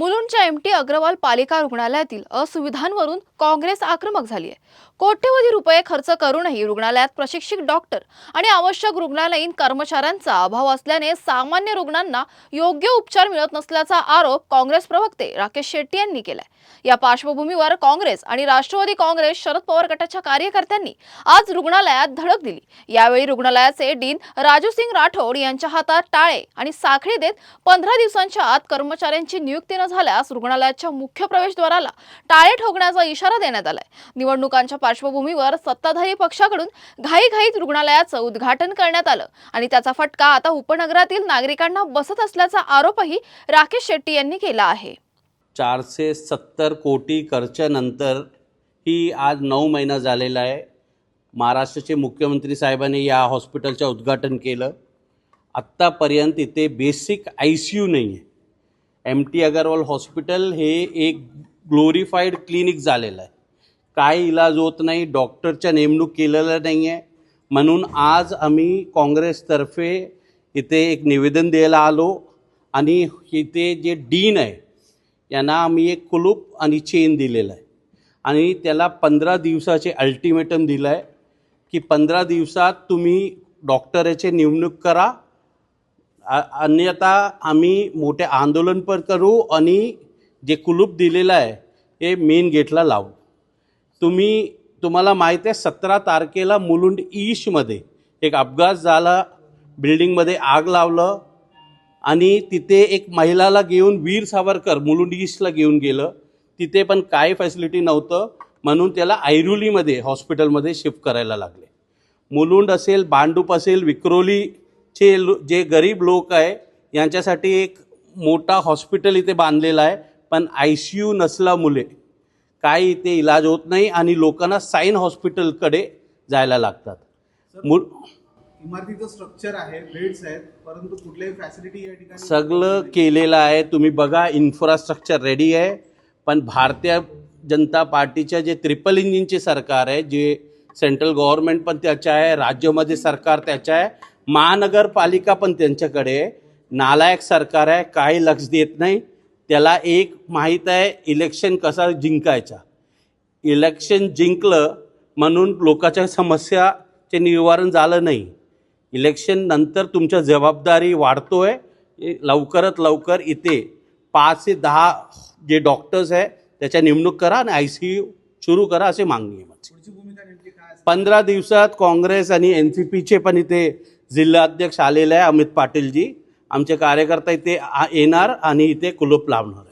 मुलुंडच्या MT Agarwal पालिका रुग्णालयातील असुविधांवरून काँग्रेस आक्रमक झाली आहे। कोट्यवधी रुपये खर्च करूनही रुग्णालयात प्रशिक्षित डॉक्टर आणि आवश्यक रुग्णालयीन कर्मचाऱ्यांचा अभाव असल्याने सामान्य रुग्णांना योग्य उपचार मिळत नसल्याचा आरोप काँग्रेस प्रवक्ते राकेश शेट्टी यांनी केलाय। या पार्श्वभूमीवर काँग्रेस आणि राष्ट्रवादी काँग्रेस शरद पवार गटाच्या कार्यकर्त्यांनी आज रुग्णालयात धडक दिली। यावेळी रुग्णालयाचे डीन राजू सिंग राठोड यांच्या हातात टाळे आणि साखळी देत 15 दिवसांच्या आत कर्मचाऱ्यांची नियुक्ती न झाल्यास रुग्णालयाच्या मुख्य प्रवेशद्वाराला टाळे ठोकण्याचा इशारा देण्यात आलाय। निवडणुकांच्या पार्श्वभूमीवर सत्ताधारी पक्षाकडून घाईघाईत रुग्णालयाचं उद्घाटन करण्यात आलं आणि त्याचा फटका आता उपनगरातील नागरिकांना बसत असल्याचा आरोपही राकेश शेट्टी यांनी केला आहे। 470 कोटी खर्चानंतर ही आज 9 महिना झालेला आहे। महाराष्ट्राचे मुख्यमंत्री साहेबांनी या हॉस्पिटलचं उद्घाटन केलं। आत्तापर्यंत इथे बेसिक ICU नाही आहे। एमटी अग्रवाल हॉस्पिटल हे एक ग्लोरिफाईड क्लिनिक झालेलं आहे। काय इलाज होत नाही, डॉक्टरच्या नेमणूक केलेलं नाही आहे। म्हणून आज आम्ही काँग्रेसतर्फे इथे एक निवेदन द्यायला आलो आणि इथे जे डीन आहे यांना आम्ही एक कुलूप आणि चेन दिलेला आहे आणि त्याला 15 दिवसाचे अल्टिमेटम दिलं आहे की 15 दिवसात तुम्ही डॉक्टरचे नेमणूक करा, अन्यथा आम्ही मोठे आंदोलन पण करू आणि जे कुलूप दिलेलं आहे हे मेन गेटला लावू। तुम्हाला माहीत आहे 17 तारखेला मुलुंड ईस्टमध्ये एक अपघात झाला, बिल्डिंगमध्ये आग लावलं आणि तिथे एक महिलाला घेऊन वीर सावरकर मुलुंड ईस्टला घेऊन गेलं। तिथे पण काय फॅसिलिटी नव्हतं म्हणून त्याला ऐरोलीमध्ये हॉस्पिटलमध्ये शिफ्ट करायला लागले। मुलुंड असेल, भांडूप असेल, विक्रोलीचे जे गरीब लोक आहे यांच्यासाठी एक मोठा हॉस्पिटल इथे बांधलेला आहे, पण ICU नसल्यामुळे काही इथे इलाज होत नाही आणि लोकांना साईन हॉस्पिटलकडे जायला लागतात। इमारतीचं स्ट्रक्चर आहे, बेड्स आहेत, परंतु कुठल्याही फॅसिलिटी या ठिकाणी सगळं केलेलं आहे। तुम्ही बघा, इन्फ्रास्ट्रक्चर रेडी आहे, पण भारतीय जनता पार्टीच्या जे ट्रिपल इंजिनचे सरकार आहे, जे सेंट्रल गव्हर्नमेंट पण त्याचं आहे, राज्यामध्ये सरकार त्याचं आहे, महानगरपालिका पण त्यांच्याकडे आहे। नालायक सरकार आहे, काही लक्ष देत नाही। त्याला एक माहीत आहे इलेक्शन कसा जिंकायचा। इलेक्शन जिंकलं म्हणून लोकांच्या समस्याचे निवारण झालं नाही। इलेक्शन नंतर तुमच्या जबाबदारी वाढतोय। लवकरात लवकर इथे 5 ते 10 जे डॉक्टर्स आहे त्याच्या नेमणूक करा आणि ICU सुरू करा असे मागणी आहे माझी। 15 दिवसात काँग्रेस आणि NCPचे पण इथे जिल्हाध्यक्ष आलेले आहे, अमित पाटीलजी। आमचे कार्यकर्ते इथे येणार आणि इथे कुलूप लावणार आहे।